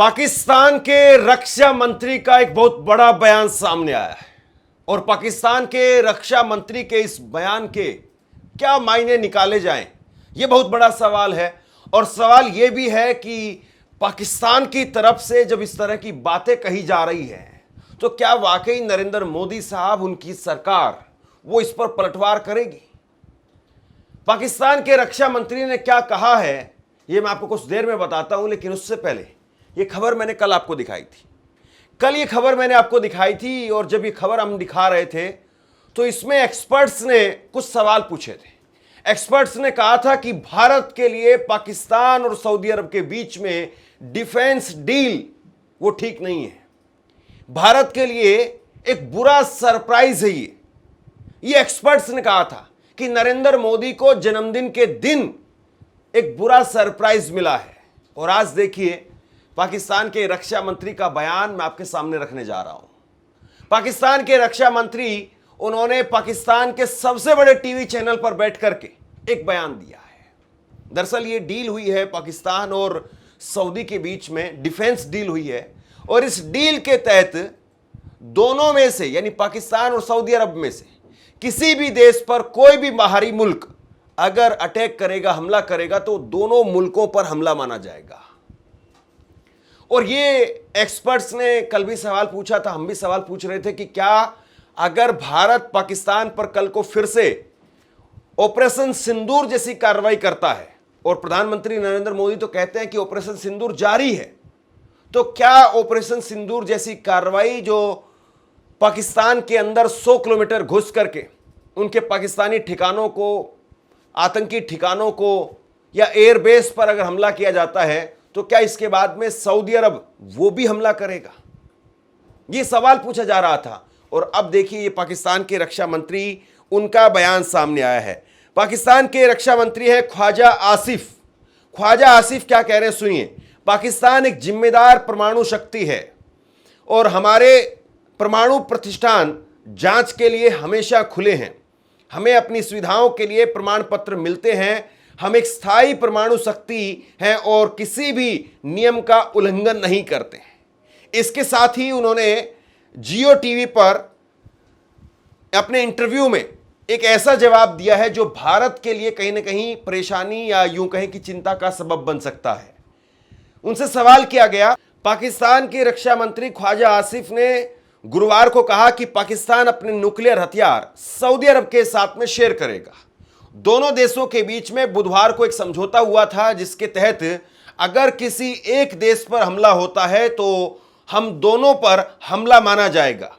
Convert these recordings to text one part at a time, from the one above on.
पाकिस्तान के रक्षा मंत्री का एक बहुत बड़ा बयान सामने आया है और पाकिस्तान के रक्षा मंत्री के इस बयान के क्या मायने निकाले जाएं, यह बहुत बड़ा सवाल है। और सवाल यह भी है कि पाकिस्तान की तरफ से जब इस तरह की बातें कही जा रही हैं तो क्या वाकई नरेंद्र मोदी साहब, उनकी सरकार वो इस पर पलटवार करेगी। पाकिस्तान के रक्षा मंत्री ने क्या कहा है यह मैं आपको कुछ देर में बताता हूं, लेकिन उससे पहले ये खबर मैंने कल आपको दिखाई थी। कल ये खबर मैंने आपको दिखाई थी और जब ये खबर हम दिखा रहे थे तो इसमें एक्सपर्ट्स ने कुछ सवाल पूछे थे। एक्सपर्ट्स ने कहा था कि भारत के लिए पाकिस्तान और सऊदी अरब के बीच में डिफेंस डील वो ठीक नहीं है। भारत के लिए एक बुरा सरप्राइज है ये एक्सपर्ट्स ने कहा था कि नरेंद्र मोदी को जन्मदिन के दिन एक बुरा सरप्राइज मिला है। और आज देखिए पाकिस्तान के रक्षा मंत्री का बयान मैं आपके सामने रखने जा रहा हूं। पाकिस्तान के रक्षा मंत्री, उन्होंने पाकिस्तान के सबसे बड़े टीवी चैनल पर बैठ करके एक बयान दिया है। दरअसल ये डील हुई है पाकिस्तान और सऊदी के बीच में, डिफेंस डील हुई है और इस डील के तहत दोनों में से, यानी पाकिस्तान और सऊदी अरब में से किसी भी देश पर कोई भी बाहरी मुल्क अगर अटैक करेगा, हमला करेगा, तो दोनों मुल्कों पर हमला माना जाएगा। और ये एक्सपर्ट्स ने कल भी सवाल पूछा था, हम भी सवाल पूछ रहे थे कि क्या अगर भारत पाकिस्तान पर कल को फिर से ऑपरेशन सिंदूर जैसी कार्रवाई करता है, और प्रधानमंत्री नरेंद्र मोदी तो कहते हैं कि ऑपरेशन सिंदूर जारी है, तो क्या ऑपरेशन सिंदूर जैसी कार्रवाई जो पाकिस्तान के अंदर 100 किलोमीटर घुस करके उनके पाकिस्तानी ठिकानों को, आतंकी ठिकानों को या एयरबेस पर अगर हमला किया जाता है, तो क्या इसके बाद में सऊदी अरब वो भी हमला करेगा। ये सवाल पूछा जा रहा था। और अब देखिए ये पाकिस्तान के रक्षा मंत्री, उनका बयान सामने आया है। पाकिस्तान के रक्षा मंत्री है ख्वाजा आसिफ। ख्वाजा आसिफ क्या कह रहे हैं सुनिए। पाकिस्तान एक जिम्मेदार परमाणु शक्ति है और हमारे परमाणु प्रतिष्ठान जांच के लिए हमेशा खुले हैं। हमें अपनी सुविधाओं के लिए प्रमाण पत्र मिलते हैं। हम एक स्थायी परमाणु शक्ति हैं और किसी भी नियम का उल्लंघन नहीं करते हैं। इसके साथ ही उन्होंने जियो टीवी पर अपने इंटरव्यू में एक ऐसा जवाब दिया है जो भारत के लिए कहीं ना कहीं परेशानी या यूं कहें कि चिंता का सबब बन सकता है। उनसे सवाल किया गया, पाकिस्तान के रक्षा मंत्री ख्वाजा आसिफ ने गुरुवार को कहा कि पाकिस्तान अपने न्यूक्लियर हथियार सऊदी अरब के साथ में शेयर करेगा। दोनों देशों के बीच में बुधवार को एक समझौता हुआ था जिसके तहत अगर किसी एक देश पर हमला होता है तो हम दोनों पर हमला माना जाएगा।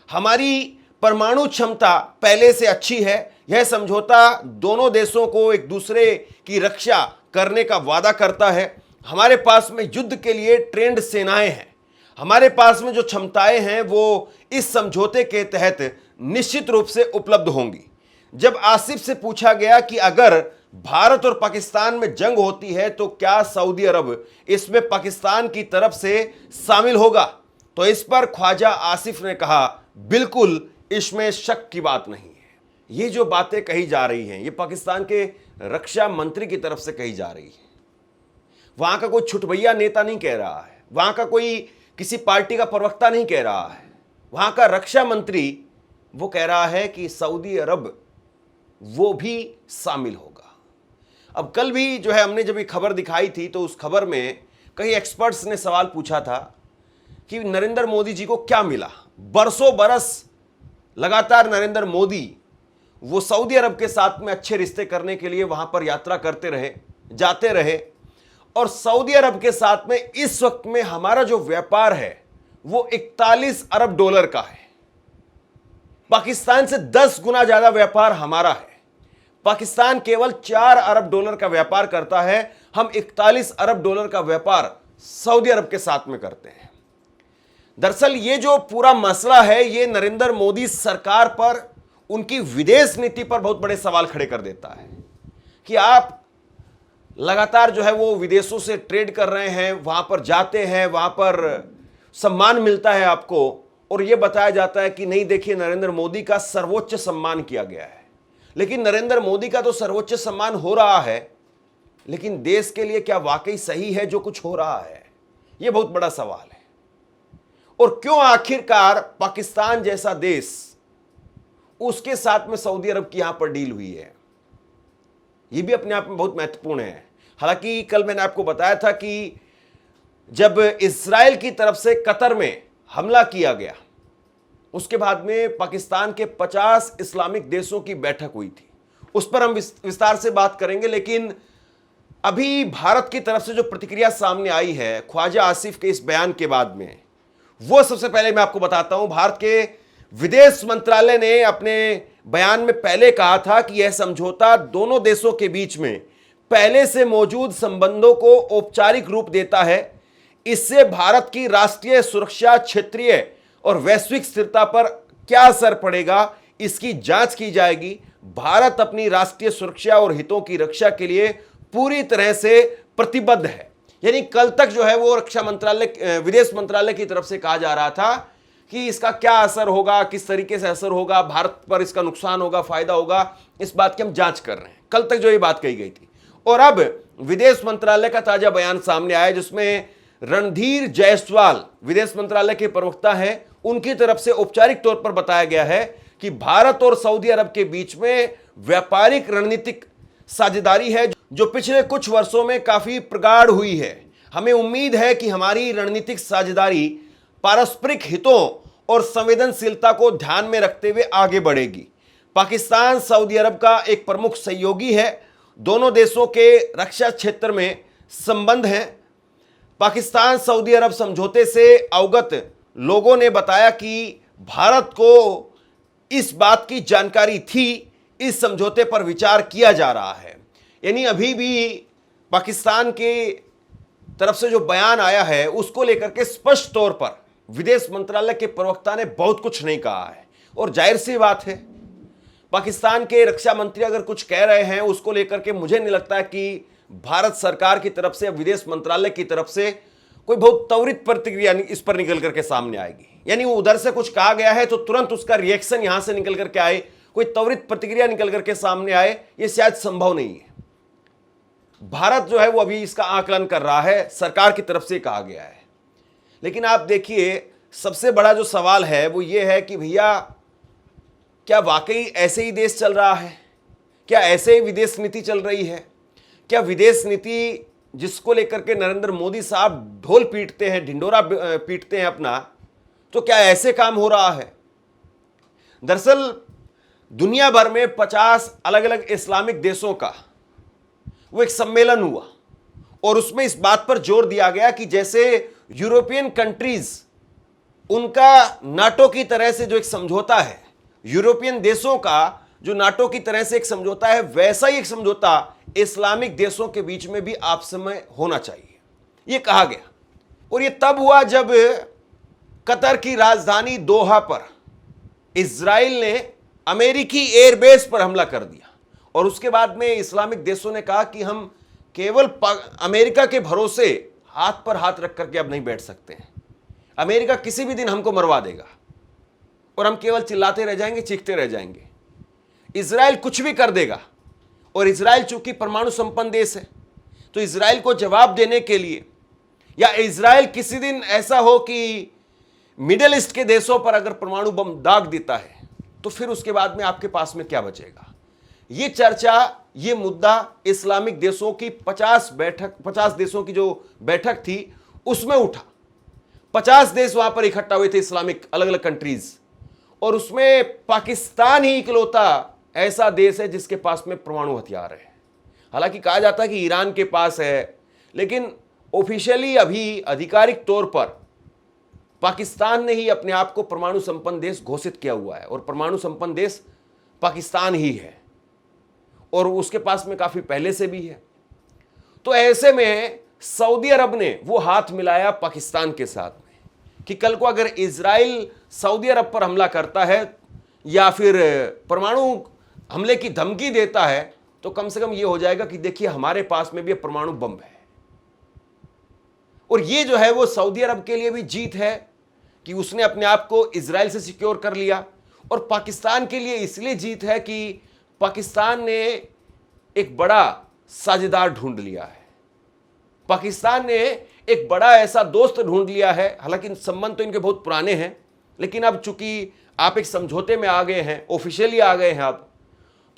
हमारी परमाणु क्षमता पहले से अच्छी है। यह समझौता दोनों देशों को एक दूसरे की रक्षा करने का वादा करता है। हमारे पास में युद्ध के लिए ट्रेंड सेनाएं हैं। हमारे पास में जो क्षमताएं हैं वो इस समझौते के तहत निश्चित रूप से उपलब्ध होंगी। जब आसिफ से पूछा गया कि अगर भारत और पाकिस्तान में जंग होती है तो क्या सऊदी अरब इसमें पाकिस्तान की तरफ से शामिल होगा, तो इस पर ख्वाजा आसिफ ने कहा, बिल्कुल इसमें शक की बात नहीं है। ये जो बातें कही जा रही हैं ये पाकिस्तान के रक्षा मंत्री की तरफ से कही जा रही है। वहां का कोई छुटभैया नेता नहीं कह रहा है, वहां का कोई किसी पार्टी का प्रवक्ता नहीं कह रहा है। वहां का रक्षा मंत्री वो कह रहा है कि सऊदी अरब वो भी शामिल होगा। अब कल भी जो है हमने जब ये खबर दिखाई थी तो उस खबर में कई एक्सपर्ट्स ने सवाल पूछा था कि नरेंद्र मोदी जी को क्या मिला। बरसों बरस लगातार नरेंद्र मोदी वो सऊदी अरब के साथ में अच्छे रिश्ते करने के लिए वहां पर यात्रा करते रहे, जाते रहे, और सऊदी अरब के साथ में इस वक्त में हमारा जो व्यापार है वो 41 अरब डॉलर का है। पाकिस्तान से 10 गुना ज्यादा व्यापार हमारा है। पाकिस्तान केवल 4 अरब डॉलर का व्यापार करता है, हम 41 अरब डॉलर का व्यापार सऊदी अरब के साथ में करते हैं। दरअसल ये जो पूरा मसला है ये नरेंद्र मोदी सरकार पर, उनकी विदेश नीति पर बहुत बड़े सवाल खड़े कर देता है कि आप लगातार जो है वो विदेशों से ट्रेड कर रहे हैं, वहां पर जाते हैं, वहां पर सम्मान मिलता है आपको, और यह बताया जाता है कि नहीं देखिए नरेंद्र मोदी का सर्वोच्च सम्मान किया गया है। लेकिन नरेंद्र मोदी का तो सर्वोच्च सम्मान हो रहा है, लेकिन देश के लिए क्या वाकई सही है जो कुछ हो रहा है? यह बहुत बड़ा सवाल है। और क्यों आखिरकार पाकिस्तान जैसा देश, उसके साथ में सऊदी अरब की यहां पर डील हुई है, यह भी अपने आप में बहुत महत्वपूर्ण है। हालांकि कल मैंने आपको बताया था कि जब इस्राएल की तरफ से कतर में हमला किया गया, उसके बाद में पाकिस्तान के 50 इस्लामिक देशों की बैठक हुई थी। उस पर हम विस्तार से बात करेंगे, लेकिन अभी भारत की तरफ से जो प्रतिक्रिया सामने आई है ख्वाजा आसिफ के इस बयान के बाद में, वो सबसे पहले मैं आपको बताता हूं। भारत के विदेश मंत्रालय ने अपने बयान में पहले कहा था कि यह समझौता दोनों देशों के बीच में पहले से मौजूद संबंधों को औपचारिक रूप देता है। इससे भारत की राष्ट्रीय सुरक्षा, क्षेत्रीय और वैश्विक स्थिरता पर क्या असर पड़ेगा, इसकी जांच की जाएगी। भारत अपनी राष्ट्रीय सुरक्षा और हितों की रक्षा के लिए पूरी तरह से प्रतिबद्ध है। यानी कल तक जो है वो रक्षा मंत्रालय, विदेश मंत्रालय की तरफ से कहा जा रहा था कि इसका क्या असर होगा, किस तरीके से असर होगा, भारत पर इसका नुकसान होगा, फायदा होगा, इस बात की हम जांच कर रहे हैं। कल तक जो ये बात कही गई थी, और अब विदेश मंत्रालय का ताजा बयान सामने आया जिसमें रणधीर जायसवाल विदेश मंत्रालय के प्रवक्ता हैं, उनकी तरफ से औपचारिक तौर पर बताया गया है कि भारत और सऊदी अरब के बीच में व्यापारिक रणनीतिक साझेदारी है जो पिछले कुछ वर्षों में काफी प्रगाढ़ हुई है। हमें उम्मीद है कि हमारी रणनीतिक साझेदारी पारस्परिक हितों और संवेदनशीलता को ध्यान में रखते हुए आगे बढ़ेगी। पाकिस्तान सऊदी अरब का एक प्रमुख सहयोगी है। दोनों देशों के रक्षा क्षेत्र में संबंध हैं। पाकिस्तान सऊदी अरब समझौते से अवगत लोगों ने बताया कि भारत को इस बात की जानकारी थी, इस समझौते पर विचार किया जा रहा है। यानी अभी भी पाकिस्तान के तरफ से जो बयान आया है उसको लेकर के स्पष्ट तौर पर विदेश मंत्रालय के प्रवक्ता ने बहुत कुछ नहीं कहा है। और जाहिर सी बात है, पाकिस्तान के रक्षा मंत्री अगर कुछ कह रहे हैं उसको लेकर के मुझे नहीं लगता कि भारत सरकार की तरफ से, विदेश मंत्रालय की तरफ से कोई बहुत त्वरित प्रतिक्रिया इस पर निकल करके सामने आएगी। यानी वो उधर से कुछ कहा गया है तो तुरंत उसका रिएक्शन यहां से निकल करके आए, कोई त्वरित प्रतिक्रिया निकल करके सामने आए, ये शायद संभव नहीं है। भारत जो है वो अभी इसका आकलन कर रहा है, सरकार की तरफ से कहा गया है। लेकिन आप देखिए, सबसे बड़ा जो सवाल है वो ये है कि भैया, क्या वाकई ऐसे ही देश चल रहा है? क्या ऐसे ही विदेश नीति चल रही है? क्या विदेश नीति जिसको लेकर के नरेंद्र मोदी साहब ढोल पीटते हैं, ढिंडोरा पीटते हैं अपना, तो क्या ऐसे काम हो रहा है? दरअसल दुनिया भर में 50 अलग अलग इस्लामिक देशों का वो एक सम्मेलन हुआ और उसमें इस बात पर जोर दिया गया कि जैसे यूरोपियन कंट्रीज, उनका नाटो की तरह से जो एक समझौता है, यूरोपियन देशों का जो नाटो की तरह से एक समझौता है, वैसा ही एक समझौता इस्लामिक देशों के बीच में भी आपस में होना चाहिए, यह कहा गया। और यह तब हुआ जब कतर की राजधानी दोहा पर इजराइल ने अमेरिकी एयरबेस पर हमला कर दिया और उसके बाद में इस्लामिक देशों ने कहा कि हम केवल अमेरिका के भरोसे हाथ पर हाथ रख करके अब नहीं बैठ सकते हैं। अमेरिका किसी भी दिन हमको मरवा देगा और हम केवल चिल्लाते रह जाएंगे, चीखते रह जाएंगे। इजराइल कुछ भी कर देगा, और इजराइल चूंकि परमाणु संपन्न देश है तो इजराइल को जवाब देने के लिए, या इजराइल किसी दिन ऐसा हो कि मिडिल ईस्ट के देशों पर अगर परमाणु बम दाग देता है तो फिर उसके बाद में आपके पास में क्या बचेगा? ये चर्चा, ये मुद्दा इस्लामिक देशों की 50 देशों की जो बैठक थी उसमें उठा। 50 देश वहां पर इकट्ठा हुए थे, इस्लामिक अलग अलग कंट्रीज, और उसमें पाकिस्तान ही इकलौता ऐसा देश है जिसके पास में परमाणु हथियार है। हालांकि कहा जाता है कि ईरान के पास है, लेकिन ऑफिशियली अभी आधिकारिक तौर पर पाकिस्तान ने ही अपने आप को परमाणु संपन्न देश घोषित किया हुआ है और परमाणु संपन्न देश पाकिस्तान ही है और उसके पास में काफी पहले से भी है। तो ऐसे में सऊदी अरब ने वो हाथ मिलाया पाकिस्तान के साथ में कि कल को अगर इजराइल सऊदी अरब पर हमला करता है या फिर परमाणु हमले की धमकी देता है तो कम से कम ये हो जाएगा कि देखिए हमारे पास में भी परमाणु बम है। और ये जो है वो सऊदी अरब के लिए भी जीत है कि उसने अपने आप को इजराइल से सिक्योर कर लिया, और पाकिस्तान के लिए इसलिए जीत है कि पाकिस्तान ने एक बड़ा साझेदार ढूंढ लिया है। पाकिस्तान ने एक बड़ा ऐसा दोस्त ढूंढ लिया है। हालांकि संबंध तो इनके बहुत पुराने हैं, लेकिन अब चूंकि आप एक समझौते में आ गए हैं, ऑफिशियली आ गए हैं अब,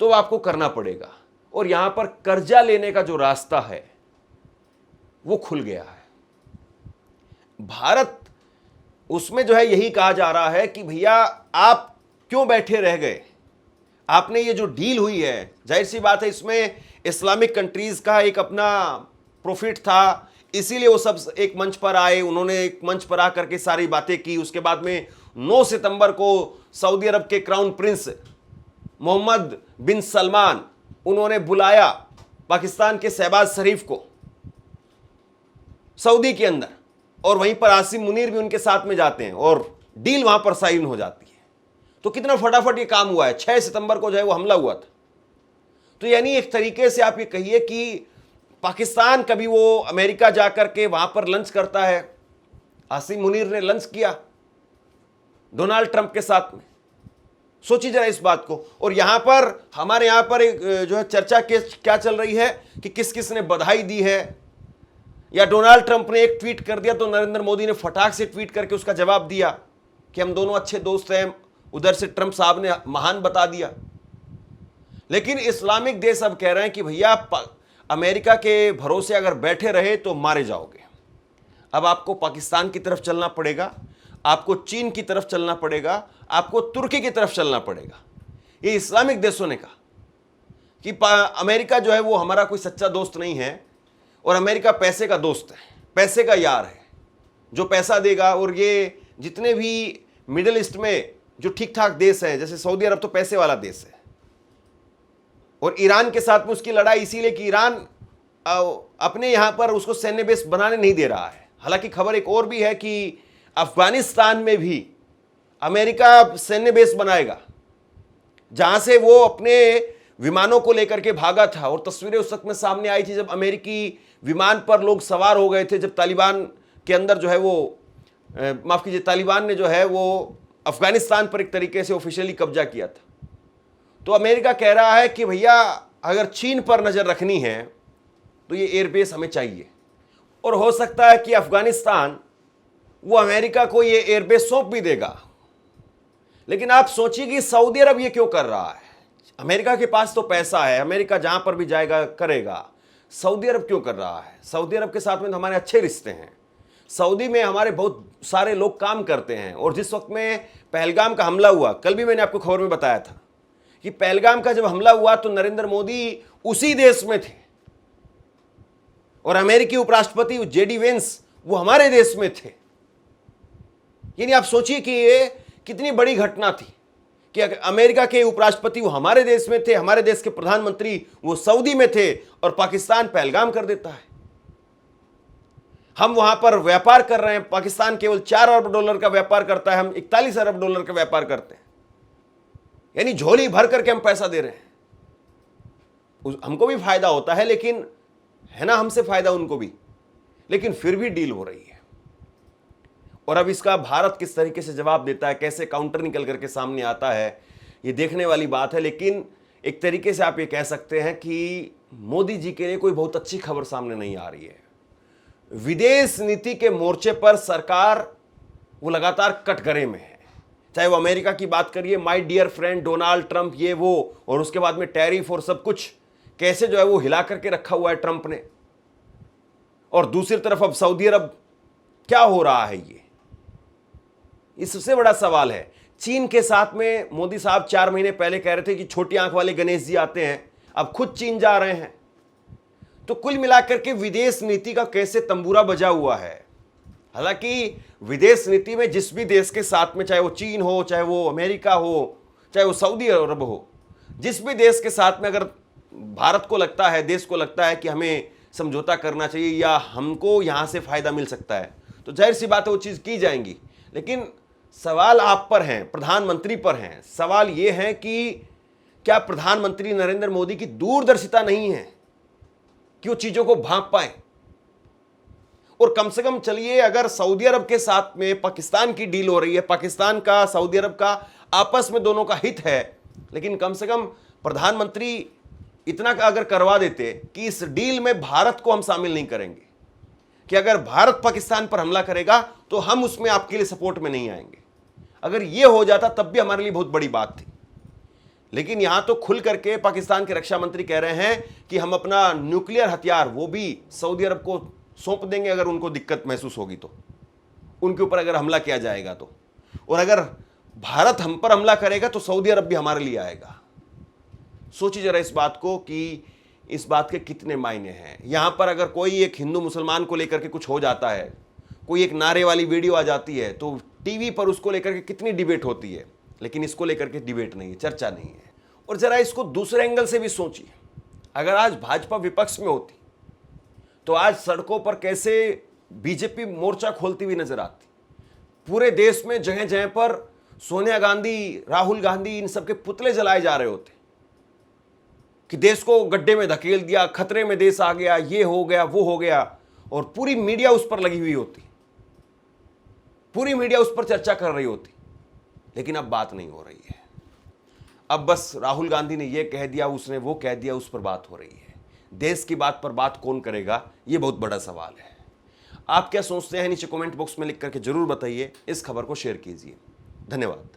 तो आपको करना पड़ेगा। और यहां पर कर्जा लेने का जो रास्ता है वो खुल गया है। भारत उसमें जो है यही कहा जा रहा है कि भैया आप क्यों बैठे रह गए, आपने ये जो डील हुई है, जाहिर सी बात है इसमें इस्लामिक कंट्रीज का एक अपना प्रॉफिट था, इसीलिए वो सब एक मंच पर आए, उन्होंने एक मंच पर आकर के सारी बातें की। उसके बाद में 9 सितंबर को सऊदी अरब के क्राउन प्रिंस मोहम्मद बिन सलमान उन्होंने बुलाया पाकिस्तान के शहबाज शरीफ को सऊदी के अंदर, और वहीं पर आसिम मुनीर भी उनके साथ में जाते हैं और डील वहां पर साइन हो जाती है। तो कितना फटाफट ये काम हुआ है। 6 सितंबर को जो है वो हमला हुआ था। तो यानी एक तरीके से आप ये कहिए कि पाकिस्तान कभी वो अमेरिका जाकर के वहां पर लंच करता है, आसिम मुनीर ने लंच किया डोनाल्ड ट्रंप के साथ में। सोचिए जरा इस बात को। और यहां पर हमारे यहां पर एक जो है चर्चा क्या चल रही है कि किस किस ने बधाई दी है, या डोनाल्ड ट्रंप ने एक ट्वीट कर दिया तो नरेंद्र मोदी ने फटाक से ट्वीट करके उसका जवाब दिया कि हम दोनों अच्छे दोस्त हैं। उधर से ट्रंप साहब ने महान बता दिया। लेकिन इस्लामिक देश अब कह रहे हैं कि भैया अमेरिका के भरोसे अगर बैठे रहे तो मारे जाओगे। अब आपको पाकिस्तान की तरफ चलना पड़ेगा, आपको चीन की तरफ चलना पड़ेगा, आपको तुर्की की तरफ चलना पड़ेगा। ये इस्लामिक देशों ने कहा कि अमेरिका जो है वो हमारा कोई सच्चा दोस्त नहीं है, और अमेरिका पैसे का दोस्त है, पैसे का यार है, जो पैसा देगा। और ये जितने भी मिडिल ईस्ट में जो ठीक ठाक देश हैं, जैसे सऊदी अरब तो पैसे वाला देश है, और ईरान के साथ में उसकी लड़ाई इसीलिए कि ईरान अपने यहां पर उसको सैन्य बेस बनाने नहीं दे रहा है। हालांकि खबर एक और भी है कि अफगानिस्तान में भी अमेरिका सैन्य बेस बनाएगा, जहां से वो अपने विमानों को लेकर के भागा था। और तस्वीरें उस वक्त में सामने आई थी जब अमेरिकी विमान पर लोग सवार हो गए थे, जब तालिबान के अंदर जो है वो माफ कीजिए तालिबान ने जो है वो अफगानिस्तान पर एक तरीके से ऑफिशियली कब्जा किया था। तो अमेरिका कह रहा है कि भैया अगर चीन पर नजर रखनी है तो ये एयरबेस हमें चाहिए, और हो सकता है कि अफगानिस्तान वो अमेरिका को ये एयरबेस सौंप भी देगा। लेकिन आप सोचिए कि सऊदी अरब ये क्यों कर रहा है। अमेरिका के पास तो पैसा है, अमेरिका जहां पर भी जाएगा करेगा। सऊदी अरब क्यों कर रहा है। सऊदी अरब के साथ में तो हमारे अच्छे रिश्ते हैं, सऊदी में हमारे बहुत सारे लोग काम करते हैं। और जिस वक्त में पहलगाम का हमला हुआ, कल भी मैंने आपको खबर में बताया था कि पहलगाम का जब हमला हुआ तो नरेंद्र मोदी उसी देश में थे, और अमेरिकी उपराष्ट्रपति जेडी वेंस वो हमारे देश में थे। यानी आप सोचिए कि ये कितनी बड़ी घटना थी कि अमेरिका के उपराष्ट्रपति वो हमारे देश में थे, हमारे देश के प्रधानमंत्री वो सऊदी में थे, और पाकिस्तान पहलगाम कर देता है। हम वहां पर व्यापार कर रहे हैं, पाकिस्तान केवल 4 अरब डॉलर का व्यापार करता है, हम 41 अरब डॉलर का व्यापार करते हैं। यानी झोली भर करके हम पैसा दे रहे हैं। हमको भी फायदा होता है, लेकिन है ना, हमसे फायदा उनको भी, लेकिन फिर भी डील हो रही है। और अब इसका भारत किस तरीके से जवाब देता है, कैसे काउंटर निकल करके सामने आता है, ये देखने वाली बात है। लेकिन एक तरीके से आप ये कह सकते हैं कि मोदी जी के लिए कोई बहुत अच्छी खबर सामने नहीं आ रही है। विदेश नीति के मोर्चे पर सरकार वो लगातार कटघरे में है। चाहे वो अमेरिका की बात करिए, my dear friend Donald Trump, ये वो, और उसके बाद में टैरिफ और सब कुछ कैसे जो है वो हिला करके रखा हुआ है ट्रंप ने। और दूसरी तरफ अब सऊदी अरब, क्या हो रहा है ये सबसे बड़ा सवाल है। चीन के साथ में मोदी साहब 4 महीने पहले कह रहे थे कि छोटी आंख वाले गणेश जी आते हैं, अब खुद चीन जा रहे हैं। तो कुल मिलाकर के विदेश नीति का कैसे तंबूरा बजा हुआ है। हालांकि विदेश नीति में जिस भी देश के साथ में, चाहे वो चीन हो, चाहे वो अमेरिका हो, चाहे वो सऊदी अरब हो, जिस भी देश के साथ में अगर भारत को लगता है, देश को लगता है कि हमें समझौता करना चाहिए या हमको यहां से फायदा मिल सकता है, तो जाहिर सी बात है वो चीज की जाएंगी। लेकिन सवाल आप पर हैं, प्रधानमंत्री पर हैं। सवाल यह है कि क्या प्रधानमंत्री नरेंद्र मोदी की दूरदर्शिता नहीं है कि वो चीजों को भांप पाए। और कम से कम चलिए, अगर सऊदी अरब के साथ में पाकिस्तान की डील हो रही है, पाकिस्तान का सऊदी अरब का आपस में दोनों का हित है, लेकिन कम से कम प्रधानमंत्री इतना अगर करवा देते कि इस डील में भारत को हम शामिल नहीं करेंगे, कि अगर भारत पाकिस्तान पर हमला करेगा तो हम उसमें आपके लिए सपोर्ट में नहीं आएंगे। अगर यह हो जाता तब भी हमारे लिए बहुत बड़ी बात थी। लेकिन यहां तो खुल करके पाकिस्तान के रक्षा मंत्री कह रहे हैं कि हम अपना न्यूक्लियर हथियार वो भी सऊदी अरब को सौंप देंगे अगर उनको दिक्कत महसूस होगी तो, उनके ऊपर अगर हमला किया जाएगा तो। और अगर भारत हम पर हमला करेगा तो सऊदी अरब भी हमारे लिए आएगा। सोचिए जरा इस बात को कि इस बात के कितने मायने हैं। यहां पर अगर कोई एक हिंदू मुसलमान को लेकर के कुछ हो जाता है, कोई एक नारे वाली वीडियो आ जाती है, तो टीवी पर उसको लेकर के कितनी डिबेट होती है, लेकिन इसको लेकर के डिबेट नहीं है, चर्चा नहीं है। और जरा इसको दूसरे एंगल से भी सोचिए, अगर आज भाजपा विपक्ष में होती तो आज सड़कों पर कैसे बीजेपी मोर्चा खोलती हुई नजर आती। पूरे देश में जगह जगह पर सोनिया गांधी, राहुल गांधी, इन सबके पुतले जलाए जा रहे होते कि देश को गड्ढे में धकेल दिया, खतरे में देश आ गया, ये हो गया, वो हो गया, और पूरी मीडिया उस पर लगी हुई होती, पूरी मीडिया उस पर चर्चा कर रही होती। लेकिन अब बात नहीं हो रही है। अब बस राहुल गांधी ने यह कह दिया, उसने वो कह दिया, उस पर बात हो रही है। देश की बात पर बात कौन करेगा, यह बहुत बड़ा सवाल है। आप क्या सोचते हैं नीचे कमेंट बॉक्स में लिख करके जरूर बताइए। इस खबर को शेयर कीजिए। धन्यवाद।